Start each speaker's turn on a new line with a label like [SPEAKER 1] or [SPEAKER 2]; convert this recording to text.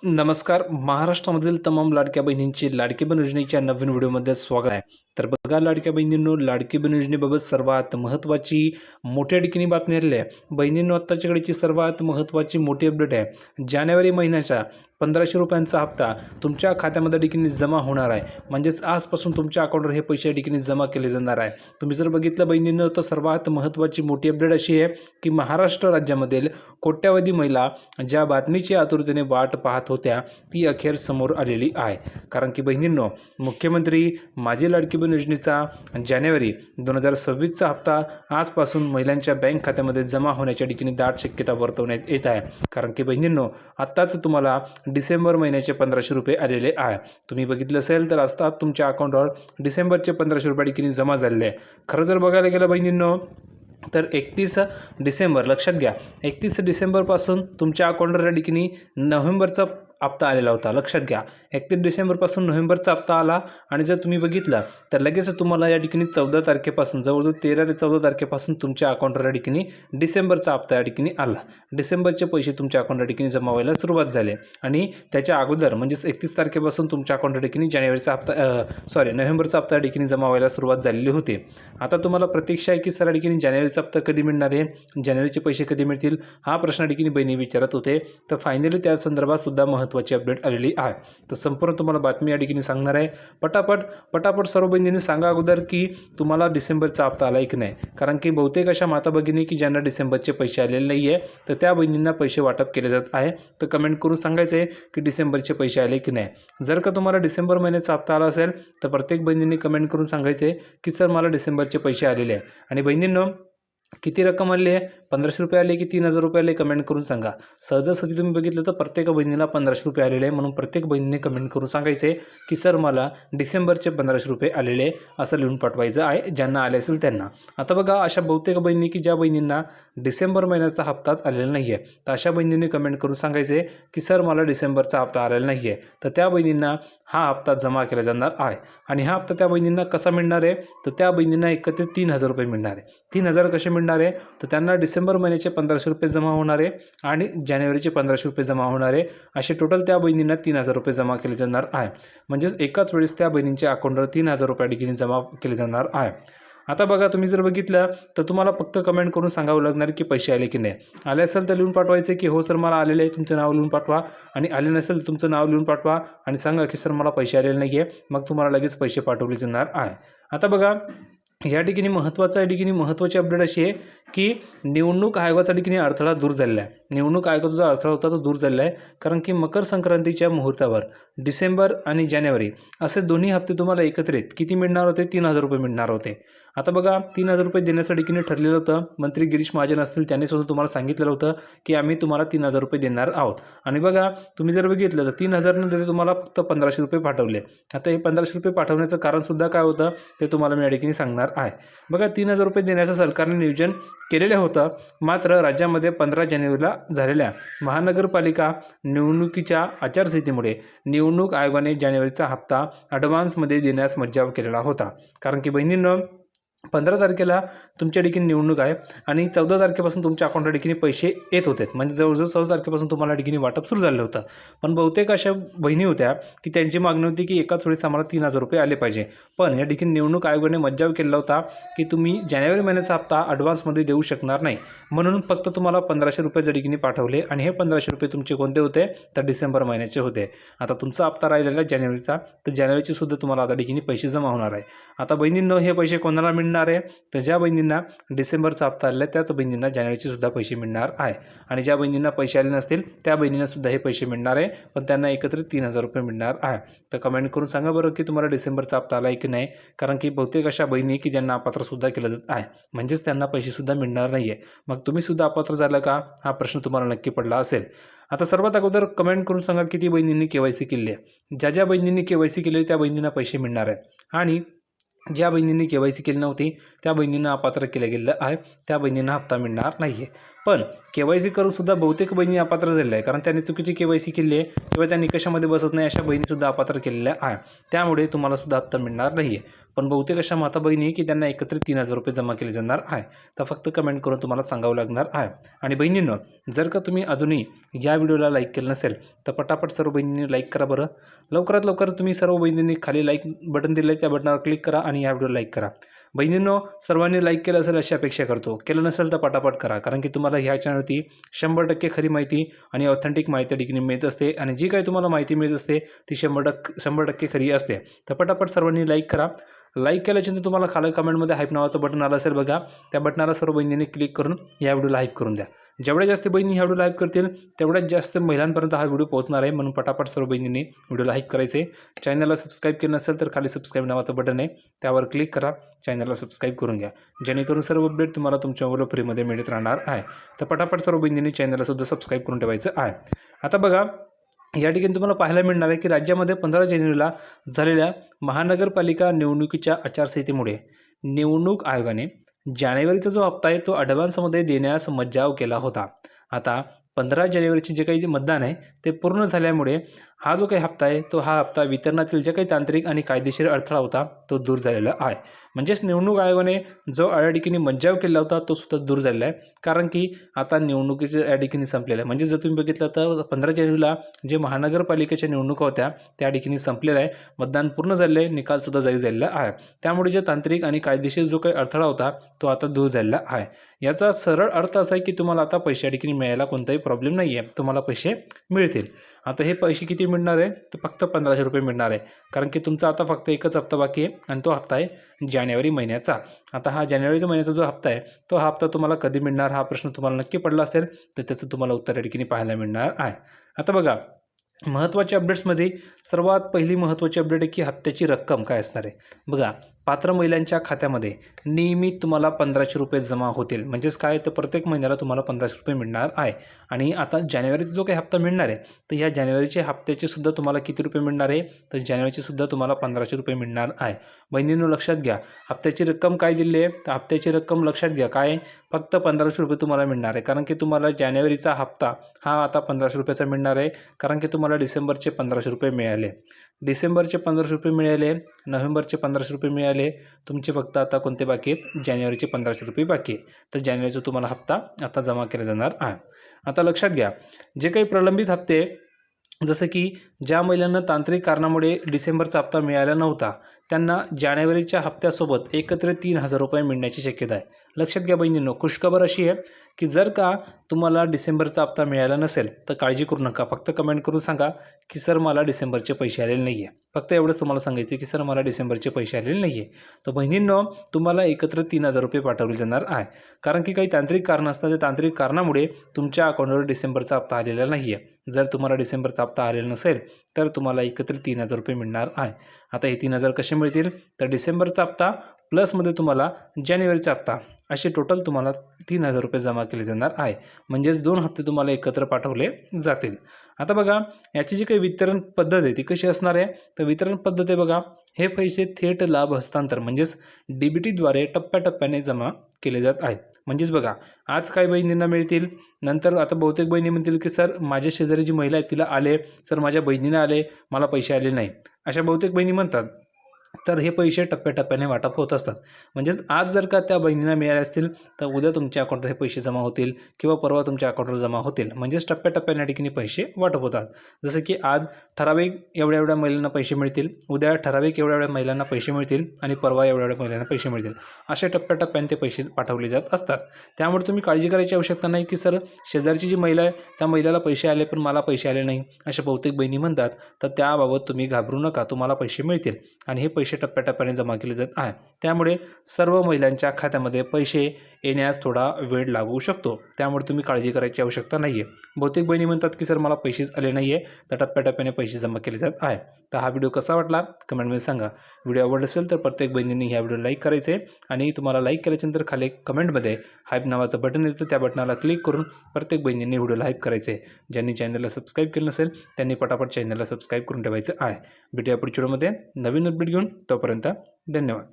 [SPEAKER 1] नमस्कार. महाराष्ट्रामधील तमाम लाडक्या बहिणींची लाडकी बहीण योजनेच्या नवीन व्हिडिओमध्ये स्वागत आहे. तर बघा लाडक्या बहिणींनो, लाडकी बहीण योजनेबाबत सर्वात महत्त्वाची मोठ्या ठिकाणी बातमी आलेली आहे. बहिणींनो, आत्ताच्याकडची सर्वात महत्त्वाची मोठी अपडेट आहे. जानेवारी महिन्याच्या 1500 रुपयांचा हप्ता तुमच्या खात्यामध्ये ठिकाणी जमा होणार आहे. म्हणजेच आजपासून तुमच्या अकाउंटवर हे पैसे ठिकाणी जमा केले जाणार आहे. तुम्ही जर बघितलं बहिणींनो, तर सर्वात महत्त्वाची मोठी अपडेट अशी आहे की महाराष्ट्र राज्यामधील कोट्यावधी महिला ज्या बातमीची आतुरतेने वाट पाहत होत्या ती अखेर समोर आलेली आहे. कारण की बहिणींनो, मुख्यमंत्री माझी लाडकी बहीण योजनेचा जानेवारी 2026चा हप्ता आजपासून महिलांच्या बँक खात्यामध्ये जमा होण्याच्या ठिकाणी दाट शक्यता वर्तवण्यात येत आहे. कारण की बहिणींनो, आत्ताच तुम्हाला डिसेंबर महिन्याचे 1500 रुपये आलेले आहे. तुम्ही बघितलं असेल तर असतात तुमच्या अकाउंटवर डिसेंबरचे 1500 रुपये ठिकाणी जमा झालेले आहे. खरं जर बघायला गेलं बहिणींनो, तर 31 डिसेंबर लक्षात घ्या, 31 डिसेंबरपासून तुमच्या अकाउंटवर या ठिकाणी नोव्हेंबरचा हप्ता आलेला होता. लक्षात घ्या, 31 डिसेंबरपासून नोव्हेंबरचा हप्ता आला. आणि जर तुम्ही बघितलं तर लगेच तुम्हाला या ठिकाणी 14 तारखेपासून जवळजवळ 13 ते 14 तारखेपासून तुमच्या अकाउंटवर या ठिकाणी डिसेंबरचा हप्ता या ठिकाणी आला. डिसेंबरचे पैसे तुमच्या अकाउंटवर ठिकाणी जमा व्हायला सुरुवात झाली. आणि त्याच्या अगोदर म्हणजेच 31 तारखेपासून तुमच्या अकाउंटवर ठिकाणी नोव्हेंबरचा हप्ता या ठिकाणी जमा व्हायला सुरुवात झालेली होती. आता तुम्हाला प्रतीक्षा आहे की सर ठिकाणी जानेवारीचा हप्ता कधी मिळणार आहे, जानेवारीचे पैसे कधी मिळतील, हा प्रश्न ठिकाणी बहिणी विचारत होते. तर फायनली त्या संदर्भात सुद्धा महत्त्वाची अपडेट आलेली आहे. तर संपूर्ण तुम्हाला बातमी या ठिकाणी सांगणार आहे. पटापट सर्व बहिणींनी सांगा अगोदर की तुम्हाला डिसेंबरचा हप्ता आला की नाही. कारण की बहुतेक अशा माता भगिनी की ज्यांना डिसेंबरचे पैसे आलेले नाही आहे, तर त्या बहिणींना पैसे वाटप केले जात आहे. तर कमेंट करून सांगायचं आहे की डिसेंबरचे पैसे आले की नाही. जर का तुम्हाला डिसेंबर महिन्याचा हप्ता आला असेल तर प्रत्येक बहिणींनी कमेंट करून सांगायचं आहे की सर मला डिसेंबरचे पैसे आलेले आहे. आणि बहिणींनो, किती रक्कम आली आहे, 1500 रुपये आले की 3000 रुपये आले, कमेंट करून सांगा. सहजासहजी तुम्ही बघितलं तर प्रत्येक बहिणीला 1500 रुपये आलेले आहे. म्हणून प्रत्येक बहिणीने कमेंट करून सांगायचे की सर मला डिसेंबरचे 1500 रुपये आलेले आहे, असं लिहून पाठवायचं आहे ज्यांना आले असेल त्यांना. आता बघा, अशा बहुतेक बहिणी की ज्या बहिणींना डिसेंबर महिन्याचा हप्ताच आलेला नाही आहे, तर अशा बहिणींनी कमेंट करून सांगायचे की सर मला डिसेंबरचा हप्ता आलेला नाही आहे. तर त्या बहिणींना हा हप्ता जमा केला जाणार आहे. आणि हा हप्ता त्या बहिणींना कसा मिळणार आहे, तर त्या बहिणींना एकत्रित 3000 रुपये मिळणार आहे. 3000 कसे मिळणार आहे, तर त्यांना डिसेंबर महिन्याचे 1500 रुपये जमा होणार आहे आणि जानेवारीचे 1500 रुपये जमा होणार आहे. असे टोटल त्या बहिणींना 3000 रुपये जमा केले जाणार आहे. म्हणजेच एकाच वेळेस त्या बहिणींच्या अकाउंटवर 3000 रुपये ठिकाणी जमा केले जाणार आहे. आता बघा, तुम्ही जर बघितलं तर तुम्हाला फक्त कमेंट करून सांगावं लागणार की पैसे आले की नाही. आले असेल तर लिहून पाठवायचे की हो सर मला आलेले आहे, तुमचं नाव लिहून पाठवा. आणि आले नसेल तुमचं नाव लिहून पाठवा आणि सांगा की सर मला पैसे आलेले नाही आहे. मग तुम्हाला लगेच पैसे पाठवले जाणार आहे. आता बघा, या ठिकाणी महत्त्वाची अपडेट अशी आहे की निवडणूक आयोगाचा ठिकाणी अडथळा दूर झालेला आहे. निवडणूक आयोगाचा जो अडथळा होता तो दूर झालेला आहे. कारण की मकर संक्रांतीच्या मुहूर्तावर डिसेंबर आणि जानेवारी असे दोन्ही हप्ते तुम्हाला एकत्रित किती मिळणार होते, 3000 रुपये मिळणार होते. आता बघा, 3000 रुपये देण्यासाठी ठरलेलं होतं. मंत्री गिरीश महाजन असतील त्यांनी सुद्धा तुम्हाला सांगितलेलं होतं की आम्ही तुम्हाला 3000 रुपये देणार आहोत. आणि बघा, तुम्ही जर बघितलं तर 3000 न देता तुम्हाला फक्त 1500 रुपये पाठवले. आता हे 1500 रुपये पाठवण्याचं कारणसुद्धा काय होतं ते तुम्हाला मी या ठिकाणी सांगणार आहे. बघा, 3000 रुपये देण्याचं सरकारने नियोजन केलेलं होतं. मात्र राज्यामध्ये 15 जानेवारीला झालेल्या महानगरपालिका निवडणुकीच्या आचारसंहितेमुळे निवडणूक आयोगाने जानेवारीचा हप्ता ॲडव्हान्समध्ये देण्यास मज्जाव केलेला होता. कारण की बहिणींनो, 15 तारखेला तुमच्या ठिकाणी निवडणूक आहे आणि 14 तारखेपासून तुमच्या अकाउंटला ठिकाणी पैसे येत होते. म्हणजे जवळजवळ 14 तारखेपासून तुम्हाला ठिकाणी वाटप सुरू झालं होतं. पण बहुतेक अशा बहिणी होत्या की त्यांची मागणी होती की एकाच वेळेस आम्हाला 3000 रुपये आले पाहिजे. पण या ठिकाणी निवडणूक आयोगाने मज्जाव केला होता की तुम्ही जानेवारी महिन्याचा हप्ता ॲडव्हान्समध्ये देऊ शकणार नाही. म्हणून फक्त तुम्हाला 1500 रुपये ठिकाणी पाठवले. आणि हे 1500 रुपये तुमचे कोणते होते, तर डिसेंबर महिन्याचे होते. आता तुमचा हप्ता राहिलेला जानेवारीचा, तर जानेवारीचे सुद्धा तुम्हाला आता ठिकाणी पैसे जमा होणार आहे. आता बहिणींनो, हे पैसे कोणाला मिळणार आहे, तर ज्या बहिणींना डिसेंबरचा हप्ता आलेला आहे त्याच बहिणींना जानेवारीचे सुद्धा पैसे मिळणार आहे. आणि ज्या बहिणींना पैसे आले नसतील त्या बहिणींना सुद्धा हे पैसे मिळणार आहे, पण त्यांना एकत्रित 3000 रुपये मिळणार आहे. तर कमेंट करून सांगा बरं की तुम्हाला डिसेंबरचा हप्ता आला आहे की नाही. कारण की बहुतेक अशा बहिणी की ज्यांना अपात्र सुद्धा केलं जात आहे, म्हणजेच त्यांना पैसे सुद्धा मिळणार नाही आहे. मग तुम्ही सुद्धा अपात्र झाला का, हा प्रश्न तुम्हाला नक्की पडला असेल. आता सर्वात अगोदर कमेंट करून सांगा किती बहिणींनी KYC केली आहे. ज्या बहिणींनी KYC केली त्या बहिणींना पैसे मिळणार आहे. आणि ज्या बहिणींनी KYC केली नव्हती त्या बहिणींना अपात्र केलं गेलं आहे, त्या बहिणींना हप्ता मिळणार नाही आहे. पण KYC करून सुद्धा बहुतेक बहिणी अपात्र झालेल्या आहे, कारण त्यांनी चुकीची KYC केली आहे किंवा त्या निकषामध्ये बसत नाही अशा बहिणीसुद्धा अपात्र केलेल्या आहे. त्यामुळे तुम्हाला सुद्धा हप्ता मिळणार नाही आहे. पण बहुतेक अशा माता बहिणी की त्यांना एकत्रित 3,000 रुपये जमा केले जाणार आहे. तर फक्त कमेंट करून तुम्हाला सांगावं लागणार आहे. आणि बहिणींनो, जर का तुम्ही अजूनही या व्हिडिओला लाईक केलं नसेल तर पटापट सर्व बहिणींनी लाईक करा बरं. लवकरात लवकर तुम्ही सर्व बहिणींनी खाली लाईक बटन दिलं आहे त्या बटनावर क्लिक करा आणि या व्हिडिओला लाईक करा. बहिणींनो, सर्वांनी लाईक केलं असेल अशी अपेक्षा करतो. केलं नसेल तर पटापट करा, कारण की तुम्हाला ह्या चॅनलवरती 100% खरी माहिती आणि ऑथेंटिक माहिती ठिकाणी मिळत असते आणि जी काही तुम्हाला माहिती मिळत असते ती 100% खरी असते. तर पटापट सर्वांनी लाईक करा. लाईक केल्याच्यानंतर तुम्हाला खाली कमेंटमध्ये हाईप नावाचं बटन आलं असेल बघा, त्या बटनाला सर्व बहिणींनी क्लिक करून या व्हिडिओला हाईप करून द्या. जेवढ्या जास्त बहिणी ह्या व्हिडिओला हाईप करतील तेवढ्याच जास्त महिलांपर्यंत हा व्हिडिओ पोहोचणार आहे. म्हणून पटापट सर्व बहिणींनी व्हिडिओला हाईप करायचे. चॅनलला सबस्क्राईब केलं नसेल तर खाली सबस्क्राईब नावाचं बटन आहे, त्यावर क्लिक करा. चॅनलला सबस्क्राईब करून घ्या, जेणेकरून सर्व अपडेट तुम्हाला तुमच्या मोबाईलवर फ्रीमध्ये मिळत राहणार आहे. तर पटापट सर्व बहिणींनी चॅनलला सुद्धा सबस्क्राईब करून ठेवायचं आहे. आता बघा, या ठिकाणी तुम्हाला पाहायला मिळणार आहे की राज्यामध्ये 15 जानेवारीला झालेल्या महानगरपालिका निवडणुकीच्या आचारसंहितेमुळे निवडणूक आयोगाने जानेवारीचा जो हप्ता आहे तो ॲडव्हान्समध्ये देण्यास मज्जाव केला होता. आता 15 जानेवारीचे जे काही मतदान आहे ते पूर्ण झाल्यामुळे हा जो काही हप्ता आहे तो हा हप्ता वितरणातील जे काही तांत्रिक आणि कायदेशीर अडथळा होता तो दूर झालेला आहे. म्हणजेच निवडणूक आयोगाने जो या ठिकाणी मज्जाव केला होता तो सुद्धा दूर झालेला आहे, कारण की आता निवडणुकीचं या ठिकाणी संपलेलं आहे. म्हणजे जर तुम्ही बघितलं तर 15 जानेवारीला जे महानगरपालिकेच्या निवडणुका होत्या त्या ठिकाणी संपलेल्या आहे, मतदान पूर्ण झालेलं आहे, निकालसुद्धा जाहीर झालेला आहे. त्यामुळे जे तांत्रिक आणि कायदेशीर जो काही अडथळा होता तो आता दूर झालेला आहे. याचा सरळ अर्थ असा आहे की तुम्हाला आता पैसे या ठिकाणी मिळायला कोणताही प्रॉब्लेम नाही आहे, तुम्हाला पैसे मिळतील. आता हे पैसे किती मिळणार आहे तर फक्त 1500 रुपये मिळणार आहे, कारण की तुमचा आता फक्त एकच हप्ता बाकी आहे आणि तो हप्ता आहे जानेवारी महिन्याचा. आता हा जानेवारीचा महिन्याचा जो हप्ता आहे तो हा हप्ता तुम्हाला कधी मिळणार हा प्रश्न तुम्हाला नक्की पडला असेल, तर त्याचं तुम्हाला उत्तर या ठिकाणी पाहायला मिळणार आहे. आता बघा, महत्त्वाच्या अपडेट्समध्ये सर्वात पहिली महत्त्वाची अपडेट आहे की हप्त्याची रक्कम काय असणार आहे. बघा, पात्र महिलांच्या खात्यामध्ये नियमित तुम्हाला 1500 रुपये जमा होतील. म्हणजेच काय, तर प्रत्येक महिन्याला तुम्हाला 1500 रुपये मिळणार आहे. आणि आता जानेवारीचा जो काही हप्ता मिळणार आहे तर ह्या जानेवारीच्या हप्त्याचे सुद्धा तुम्हाला किती रुपये मिळणार आहे तर जानेवारीचे सुद्धा तुम्हाला 1500 रुपये मिळणार आहे. बहिणींनो, लक्षात घ्या, हप्त्याची रक्कम काय दिली आहे तर हप्त्याची रक्कम लक्षात घ्या काय, फक्त 1500 रुपये तुम्हाला मिळणार आहे. कारण की तुम्हाला जानेवारीचा हप्ता हा आता 1500 रुपयाचा मिळणार आहे, कारण की तुम्हाला डिसेंबरचे 1500 रुपये मिळाले, डिसेंबरचे 1500 रुपये मिळाले, नोव्हेंबरचे 1500 रुपये मिळाले. तुमचे फक्त आता कोणते बाकी आहेत, जानेवारीचे 1500 रुपये बाकी आहे. तर जानेवारीचा तुम्हाला हप्ता आता जमा केला जाणार आहे. आता लक्षात घ्या, जे काही प्रलंबित हप्ते जसं की ज्या महिलांना तांत्रिक कारणामुळे डिसेंबरचा हप्ता मिळाला नव्हता त्यांना जानेवारीच्या हप्त्यासोबत एकत्रित 3000 रुपये मिळण्याची शक्यता आहे. लक्षात घ्या बहिणींनो, खुशखबर अशी आहे की जर का तुम्हाला डिसेंबरचा हप्ता मिळाला नसेल तर काळजी करू नका. फक्त कमेंट करून सांगा की सर मला डिसेंबरचे पैसे आलेले नाही आहे. फक्त एवढंच तुम्हाला सांगायचं की सर मला डिसेंबरचे पैसे आलेले नाही आहे. तर बहिणींनो, तुम्हाला एकत्र 3000 रुपये पाठवले जाणार आहे, कारण की काही तांत्रिक कारणं असतात. त्या तांत्रिक कारणामुळे तुमच्या अकाउंटवर डिसेंबरचा हप्ता आलेला नाही आहे. जर तुम्हाला डिसेंबरचा हप्ता आलेला नसेल तर तुम्हाला एकत्रित 3000 रुपये मिळणार आहे. आता हे 3000 कसे मिळतील तर डिसेंबरचा हप्ता प्लसमध्ये तुम्हाला जानेवारीचा हप्ता असे टोटल तुम्हाला 3000 रुपये जमा केले जाणार आहे. म्हणजेच 2 हप्ते तुम्हाला एकत्र पाठवले जातील. आता बघा, याची जी काही वितरण पद्धत आहे ती कशी असणार आहे तर वितरण पद्धत आहे बघा, हे पैसे थेट लाभ हस्तांतर म्हणजेच DBTद्वारे टप्प्याटप्प्याने जमा केले जात आहेत. म्हणजेच बघा, आज काही बहिणींना मिळतील, नंतर आता बहुतेक बहिणी म्हणतील की सर माझ्या शेजारी जी महिला आहे तिला आले, सर माझ्या बहिणीला आले, मला पैसे आले नाही, अशा बहुतेक बहिणी म्हणतात. तर हे पैसे टप्प्याटप्प्याने वाटप होत असतात. म्हणजेच आज जर का त्या बहिणींना मिळाले असतील तर उद्या तुमच्या अकाउंटवर हे पैसे जमा होतील किंवा परवा तुमच्या अकाउंटवर जमा होतील. म्हणजेच टप्प्याटप्प्याने या ठिकाणी पैसे वाटप होतात. जसं की आज ठराविक एवढ्या एवढ्या महिलांना पैसे मिळतील, उद्या ठराविक एवढ्या एवढ्या महिलांना पैसे मिळतील आणि परवा एवढ्या एवढ्या महिलांना पैसे मिळतील. अशा टप्प्याटप्प्याने ते पैसे पाठवले जात असतात. त्यामुळे तुम्ही काळजी करायची आवश्यकता नाही की सर शेजारची जी महिला आहे त्या महिलाला पैसे आले पण मला पैसे आले नाही, अशा बहुतेक बहिणी म्हणतात. तर त्याबाबत तुम्ही घाबरू नका, तुम्हाला पैसे मिळतील आणि हे पैसे टप्प्याटप्प्याने जमा केले जात आहे. त्यामुळे सर्व महिलांच्या खात्यामध्ये पैसे येण्यास थोडा वेळ लागू शकतो. त्यामुळे तुम्ही काळजी करायची आवश्यकता नाही आहे. बहुतेक बहिणी म्हणतात की सर मला पैसेच आले नाही आहे, तर टप्प्याटप्प्याने पैसे जमा केले जात आहे. तर हा व्हिडिओ कसा वाटला कमेंटमध्ये सांगा. व्हिडिओ आवडला असेल तर प्रत्येक बहिणींनी ह्या व्हिडिओ लाईक करायचे आणि तुम्हाला लाईक केल्याच्यानंतर खाली कमेंटमध्ये हाईप नावाचं बटन येतं, त्या बटनाला क्लिक करून प्रत्येक बहिणींनी व्हिडिओला हाईप करायचे. ज्यांनी चॅनलला सबस्क्राईब केलं नसेल त्यांनी पटापट चॅनलला सबस्क्राईब करून ठेवायचं आहे. भेटूया पुढच्या व्हिडिओमध्ये नवीन अपडेट घेऊन. तोपर्यंत धन्यवाद.